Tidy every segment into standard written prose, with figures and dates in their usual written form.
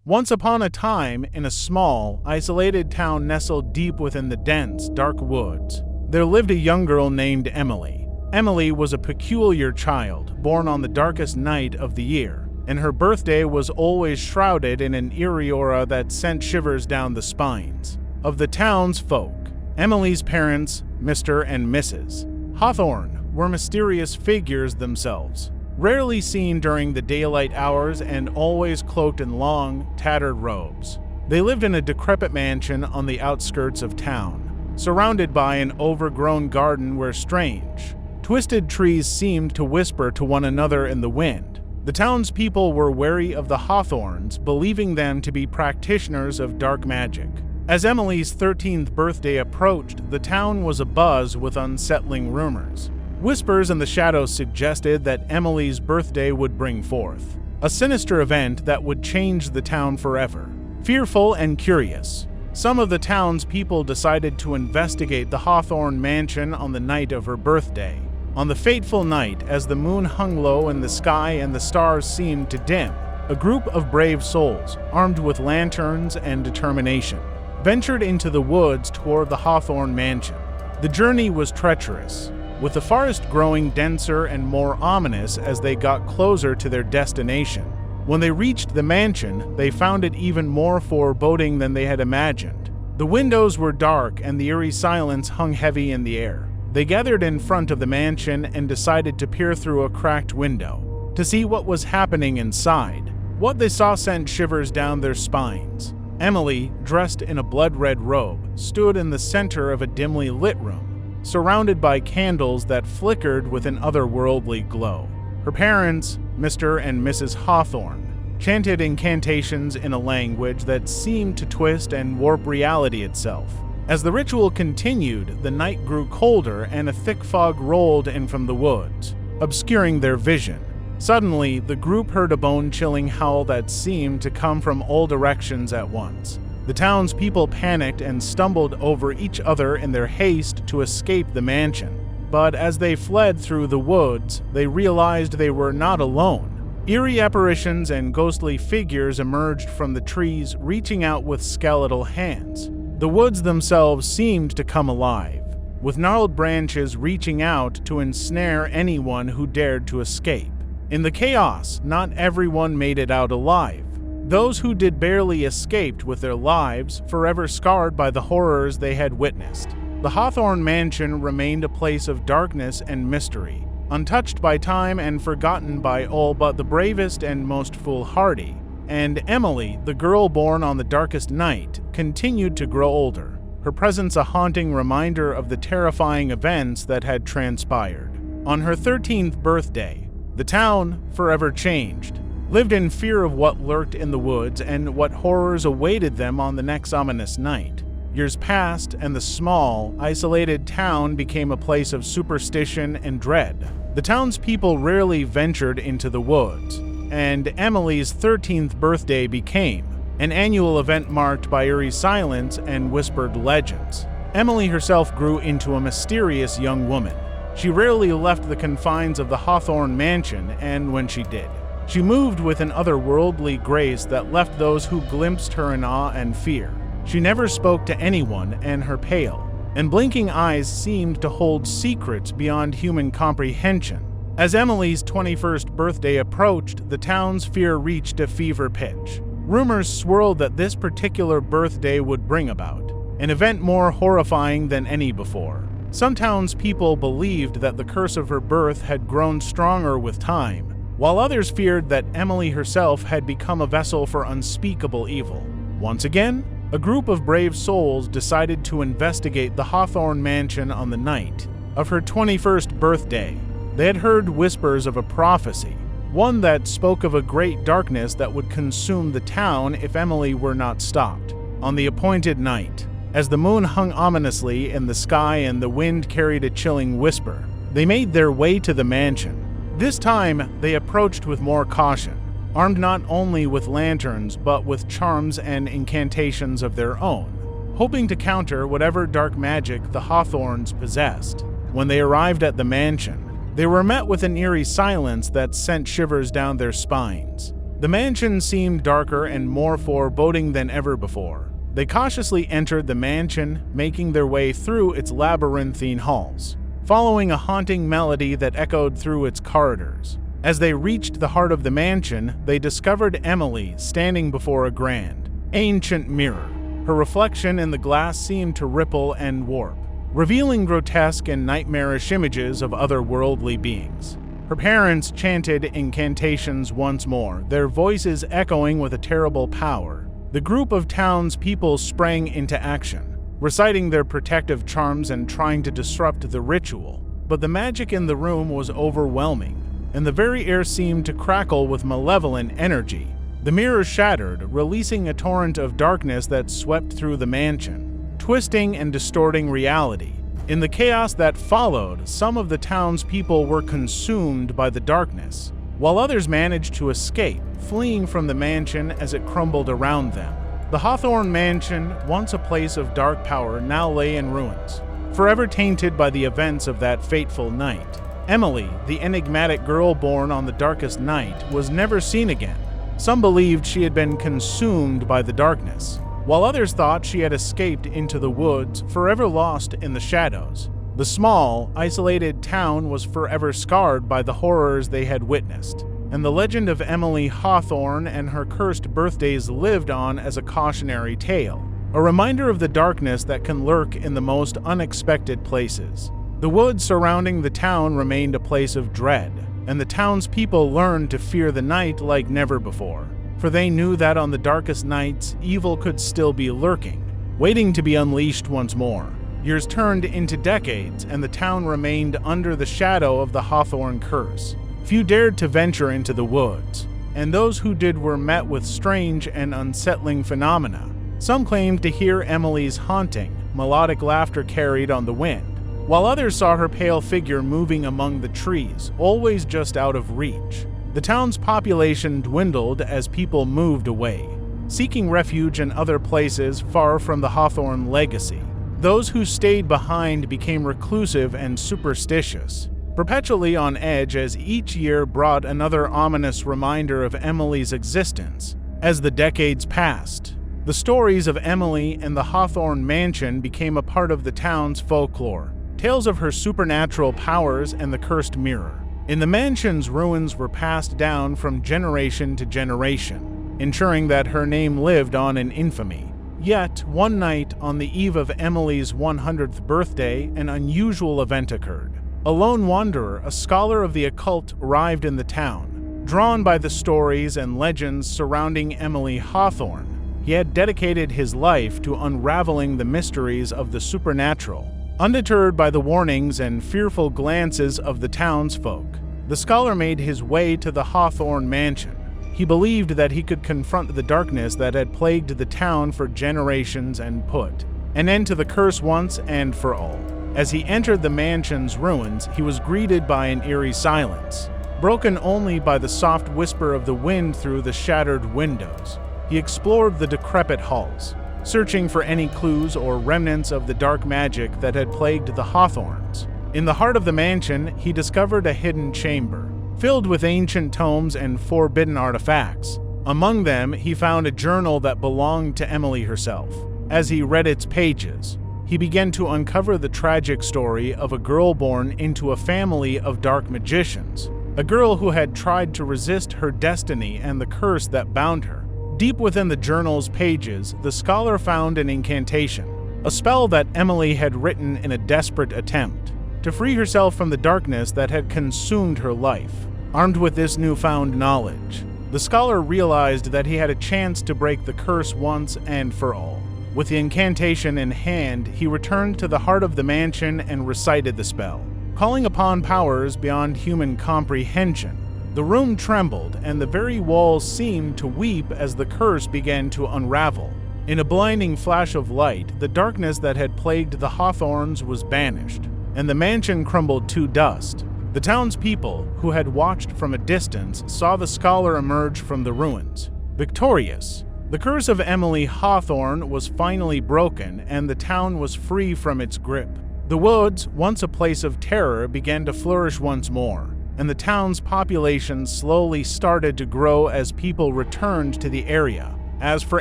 Once upon a time, in a small, isolated town nestled deep within the dense, dark woods, there lived a young girl named Emily. Emily was a peculiar child, born on the darkest night of the year, and her birthday was always shrouded in an eerie aura that sent shivers down the spines of the town's folk. Emily's parents, Mr. and Mrs. Hawthorne, were mysterious figures themselves, rarely seen during the daylight hours and always cloaked in long, tattered robes. They lived in a decrepit mansion on the outskirts of town, surrounded by an overgrown garden where strange, twisted trees seemed to whisper to one another in the wind. The townspeople were wary of the Hawthornes, believing them to be practitioners of dark magic. As Emily's 13th birthday approached, the town was abuzz with unsettling rumors. Whispers in the shadows suggested that Emily's birthday would bring forth a sinister event that would change the town forever. Fearful and curious, some of the townspeople decided to investigate the Hawthorne mansion on the night of her birthday. On the fateful night, as the moon hung low in the sky and the stars seemed to dim, a group of brave souls, armed with lanterns and determination, ventured into the woods toward the Hawthorne mansion. The journey was treacherous, with the forest growing denser and more ominous as they got closer to their destination. When they reached the mansion, they found it even more foreboding than they had imagined. The windows were dark and the eerie silence hung heavy in the air. They gathered in front of the mansion and decided to peer through a cracked window to see what was happening inside. What they saw sent shivers down their spines. Emily, dressed in a blood-red robe, stood in the center of a dimly lit room, surrounded by candles that flickered with an otherworldly glow. Her parents, Mr. and Mrs. Hawthorne, chanted incantations in a language that seemed to twist and warp reality itself. As the ritual continued, the night grew colder and a thick fog rolled in from the woods, obscuring their vision. Suddenly, the group heard a bone-chilling howl that seemed to come from all directions at once. The townspeople panicked and stumbled over each other in their haste to escape the mansion. But as they fled through the woods, they realized they were not alone. Eerie apparitions and ghostly figures emerged from the trees, reaching out with skeletal hands. The woods themselves seemed to come alive, with gnarled branches reaching out to ensnare anyone who dared to escape. In the chaos, not everyone made it out alive. Those who did barely escaped with their lives, forever scarred by the horrors they had witnessed. The Hawthorne mansion remained a place of darkness and mystery, untouched by time and forgotten by all but the bravest and most foolhardy. And Emily, the girl born on the darkest night, continued to grow older, her presence a haunting reminder of the terrifying events that had transpired. On her 13th birthday, the town, forever changed, lived in fear of what lurked in the woods and what horrors awaited them on the next ominous night. Years passed, and the small, isolated town became a place of superstition and dread. The townspeople rarely ventured into the woods, and Emily's 13th birthday became an annual event marked by eerie silence and whispered legends. Emily herself grew into a mysterious young woman. She rarely left the confines of the Hawthorne mansion, and when she did, she moved with an otherworldly grace that left those who glimpsed her in awe and fear. She never spoke to anyone, and her pale and blinking eyes seemed to hold secrets beyond human comprehension. As Emily's 21st birthday approached, the town's fear reached a fever pitch. Rumors swirled that this particular birthday would bring about an event more horrifying than any before. Some townspeople believed that the curse of her birth had grown stronger with time, while others feared that Emily herself had become a vessel for unspeakable evil. Once again, a group of brave souls decided to investigate the Hawthorne mansion on the night of her 21st birthday. They had heard whispers of a prophecy, one that spoke of a great darkness that would consume the town if Emily were not stopped. On the appointed night, as the moon hung ominously in the sky and the wind carried a chilling whisper, they made their way to the mansion. This time, they approached with more caution, armed not only with lanterns but with charms and incantations of their own, hoping to counter whatever dark magic the Hawthornes possessed. When they arrived at the mansion, they were met with an eerie silence that sent shivers down their spines. The mansion seemed darker and more foreboding than ever before. They cautiously entered the mansion, making their way through its labyrinthine halls, following a haunting melody that echoed through its corridors. As they reached the heart of the mansion, they discovered Emily standing before a grand, ancient mirror. Her reflection in the glass seemed to ripple and warp, revealing grotesque and nightmarish images of otherworldly beings. Her parents chanted incantations once more, their voices echoing with a terrible power. The group of townspeople sprang into action, reciting their protective charms and trying to disrupt the ritual. But the magic in the room was overwhelming, and the very air seemed to crackle with malevolent energy. The mirror shattered, releasing a torrent of darkness that swept through the mansion, twisting and distorting reality. In the chaos that followed, some of the townspeople were consumed by the darkness, while others managed to escape, fleeing from the mansion as it crumbled around them. The Hawthorne Mansion, once a place of dark power, now lay in ruins, forever tainted by the events of that fateful night. Emily, the enigmatic girl born on the darkest night, was never seen again. Some believed she had been consumed by the darkness, while others thought she had escaped into the woods, forever lost in the shadows. The small, isolated town was forever scarred by the horrors they had witnessed, and the legend of Emily Hawthorne and her cursed birthdays lived on as a cautionary tale, a reminder of the darkness that can lurk in the most unexpected places. The woods surrounding the town remained a place of dread, and the townspeople learned to fear the night like never before, for they knew that on the darkest nights, evil could still be lurking, waiting to be unleashed once more. Years turned into decades, and the town remained under the shadow of the Hawthorne curse. Few dared to venture into the woods, and those who did were met with strange and unsettling phenomena. Some claimed to hear Emily's haunting, melodic laughter carried on the wind, while others saw her pale figure moving among the trees, always just out of reach. The town's population dwindled as people moved away, seeking refuge in other places far from the Hawthorne legacy. Those who stayed behind became reclusive and superstitious, perpetually on edge as each year brought another ominous reminder of Emily's existence. As the decades passed, the stories of Emily and the Hawthorne Mansion became a part of the town's folklore, tales of her supernatural powers and the cursed mirror. In the mansion's ruins were passed down from generation to generation, ensuring that her name lived on in infamy. Yet, one night on the eve of Emily's 100th birthday, an unusual event occurred. A lone wanderer, a scholar of the occult, arrived in the town. Drawn by the stories and legends surrounding Emily Hawthorne, he had dedicated his life to unraveling the mysteries of the supernatural. Undeterred by the warnings and fearful glances of the townsfolk, the scholar made his way to the Hawthorne Mansion. He believed that he could confront the darkness that had plagued the town for generations and put an end to the curse once and for all. As he entered the mansion's ruins, he was greeted by an eerie silence, broken only by the soft whisper of the wind through the shattered windows. He explored the decrepit halls, searching for any clues or remnants of the dark magic that had plagued the Hawthornes. In the heart of the mansion, he discovered a hidden chamber, filled with ancient tomes and forbidden artifacts. Among them, he found a journal that belonged to Emily herself. As he read its pages, he began to uncover the tragic story of a girl born into a family of dark magicians, a girl who had tried to resist her destiny and the curse that bound her. Deep within the journal's pages, the scholar found an incantation, a spell that Emily had written in a desperate attempt to free herself from the darkness that had consumed her life. Armed with this newfound knowledge, the scholar realized that he had a chance to break the curse once and for all. With the incantation in hand, he returned to the heart of the mansion and recited the spell, calling upon powers beyond human comprehension. The room trembled, and the very walls seemed to weep as the curse began to unravel. In a blinding flash of light, the darkness that had plagued the Hawthornes was banished, and the mansion crumbled to dust. The townspeople, who had watched from a distance, saw the scholar emerge from the ruins, victorious. The curse of Emily Hawthorne was finally broken, and the town was free from its grip. The woods, once a place of terror, began to flourish once more, and the town's population slowly started to grow as people returned to the area. As for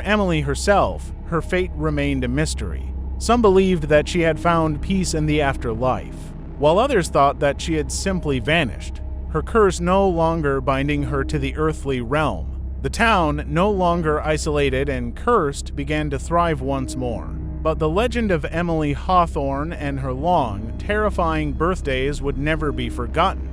Emily herself, her fate remained a mystery. Some believed that she had found peace in the afterlife, while others thought that she had simply vanished, her curse no longer binding her to the earthly realm. The town, no longer isolated and cursed, began to thrive once more. But the legend of Emily Hawthorne and her long, terrifying birthdays would never be forgotten.